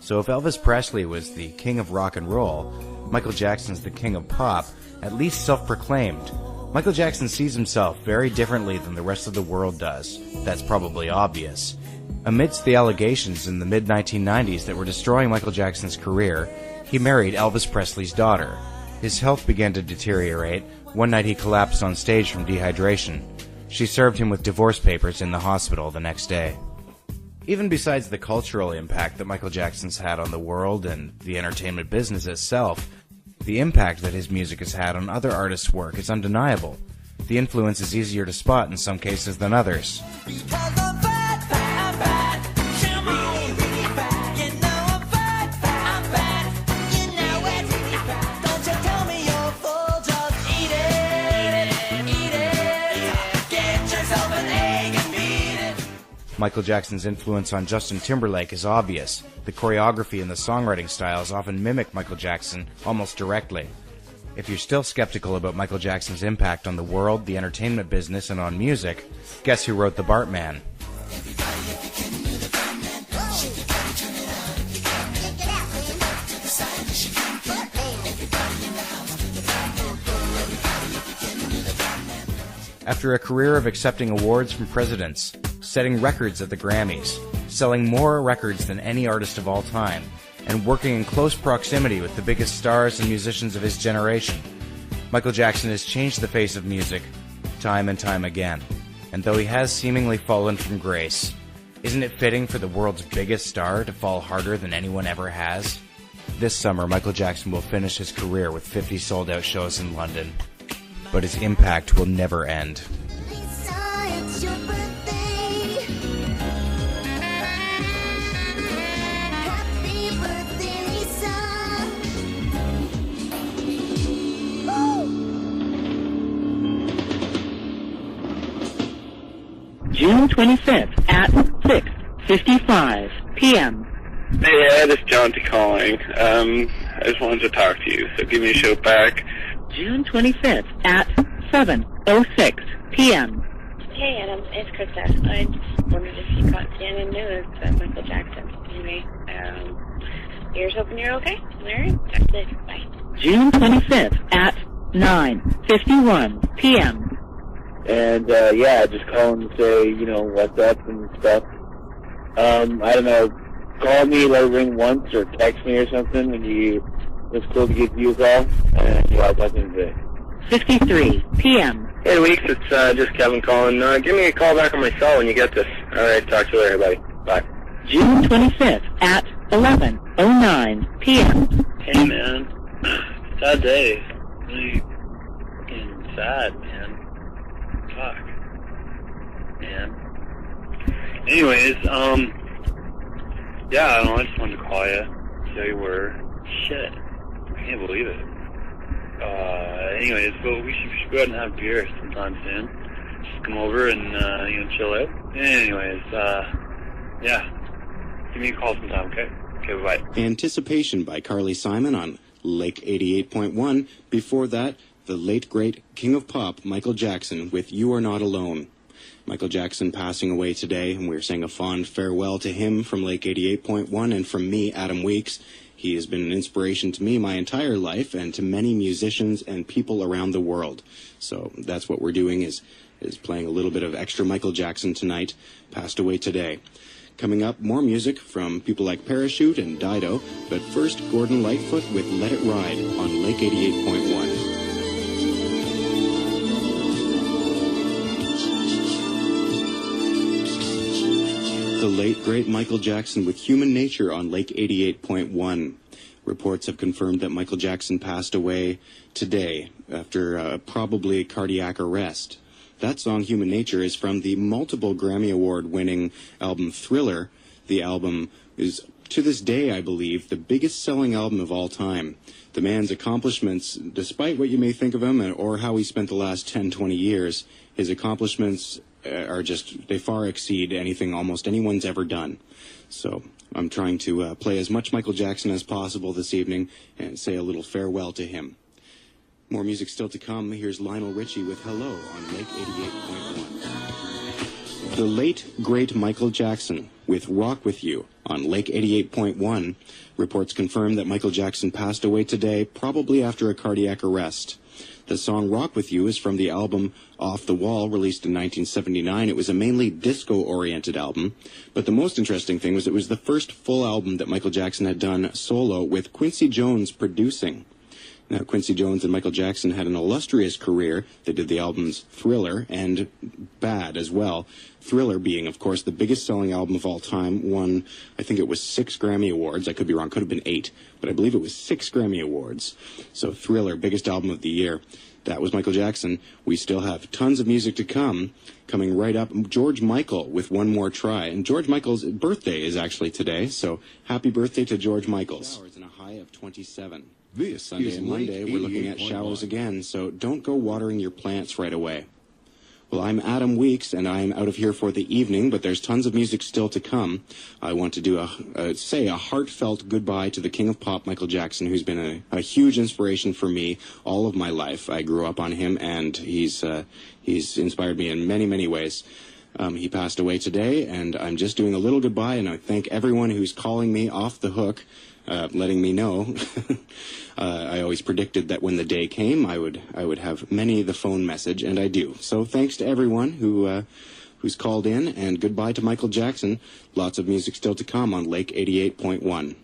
So if Elvis Presley was the king of rock and roll, Michael Jackson's the king of pop, at least self-proclaimed. Michael Jackson sees himself very differently than the rest of the world does. That's probably obvious. Amidst the allegations in the mid-1990s that were destroying Michael Jackson's career, he married Elvis Presley's daughter. His health began to deteriorate. One night he collapsed on stage from dehydration. She served him with divorce papers in the hospital the next day. Even besides the cultural impact that Michael Jackson's had on the world and the entertainment business itself, the impact that his music has had on other artists' work is undeniable. The influence is easier to spot in some cases than others. Michael Jackson's influence on Justin Timberlake is obvious. The choreography and the songwriting styles often mimic Michael Jackson almost directly. If you're still skeptical about Michael Jackson's impact on the world, the entertainment business, and on music, guess who wrote The Bartman? After a career of accepting awards from presidents, setting records at the Grammys, selling more records than any artist of all time, and working in close proximity with the biggest stars and musicians of his generation, Michael Jackson has changed the face of music time and time again. And though he has seemingly fallen from grace, isn't it fitting for the world's biggest star to fall harder than anyone ever has? This summer, Michael Jackson will finish his career with 50 sold-out shows in London. But his impact will never end. June 25th at 6:55 p.m. Hey Ed, it's Jonty calling. I just wanted to talk to you, so give me a shout back. June 25th at 7:06 p.m. Hey Adam, it's Krista. I just wondered if you caught CNN News that Michael Jackson. Anyway, here's hoping you're okay. Alright, talk to you later. Bye. June 25th at 9:51 p.m. And, just call him and say, what's up and stuff. I don't know, call me, let it ring once, or text me or something, and it's cool to give you a call, and I'll talk to you today. 53 p.m. Hey Weeks, it's just Kevin calling. Give me a call back on my cell when you get this. Alright, talk to you later, buddy. Bye. June 25th at 11:09 p.m. Hey man, sad day. Really fucking sad, man. Fuck. Man. Anyways, I don't know, I just wanted to call you, see how you were. Shit. I can't believe it. Anyways, well, we should go out and have beer sometime soon. Just come over and, chill out. Anyways, give me a call sometime, okay? Okay, bye-bye. Anticipation by Carly Simon on Lake 88.1. Before that, the late, great king of pop, Michael Jackson, with You Are Not Alone. Michael Jackson passing away today, and we're saying a fond farewell to him from Lake 88.1, and from me, Adam Weeks. He has been an inspiration to me my entire life, and to many musicians and people around the world. So that's what we're doing, is playing a little bit of extra Michael Jackson tonight, passed away today. Coming up, more music from people like Parachute and Dido, but first, Gordon Lightfoot with Let It Ride on Lake 88.1. The late, great Michael Jackson with Human Nature on Lake 88.1. Reports have confirmed that Michael Jackson passed away today after probably cardiac arrest. That song, Human Nature, is from the multiple Grammy Award-winning album Thriller. The album is, to this day, I believe, the biggest-selling album of all time. The man's accomplishments, despite what you may think of him or how he spent the last 10, 20 years, his accomplishments are just, they far exceed anything almost anyone's ever done. So I'm trying to play as much Michael Jackson as possible this evening and say a little farewell to him. More music still to come. Here's Lionel Richie with Hello on Lake 88.1. The late, great Michael Jackson with Rock With You on Lake 88.1. Reports confirm that Michael Jackson passed away today, probably after a cardiac arrest. The song Rock With You is from the album Off the Wall, released in 1979. It was a mainly disco-oriented album, but the most interesting thing was it was the first full album that Michael Jackson had done solo with Quincy Jones producing. Now, Quincy Jones and Michael Jackson had an illustrious career. They did the albums Thriller and Bad as well. Thriller being, of course, the biggest selling album of all time, won, I think it was 6 Grammy Awards. I could be wrong, could have been 8, but I believe it was 6 Grammy Awards. So Thriller, biggest album of the year. That was Michael Jackson. We still have tons of music to come. Coming right up, George Michael with One More Try. And George Michael's birthday is actually today, so happy birthday to George Michaels. Showers and a high of 27. This Sunday and Monday, we're looking at showers again, so don't go watering your plants right away. Well, I'm Adam Weeks, and I'm out of here for the evening, but there's tons of music still to come. I want to do a heartfelt goodbye to the King of Pop, Michael Jackson, who's been a huge inspiration for me all of my life. I grew up on him, and he's inspired me in many, many ways. He passed away today, and I'm just doing a little goodbye, and I thank everyone who's calling me off the hook, letting me know. I always predicted that when the day came, I would have many the phone message, and I do. So thanks to everyone who's called in, and goodbye to Michael Jackson. Lots of music still to come on Lake 88.1.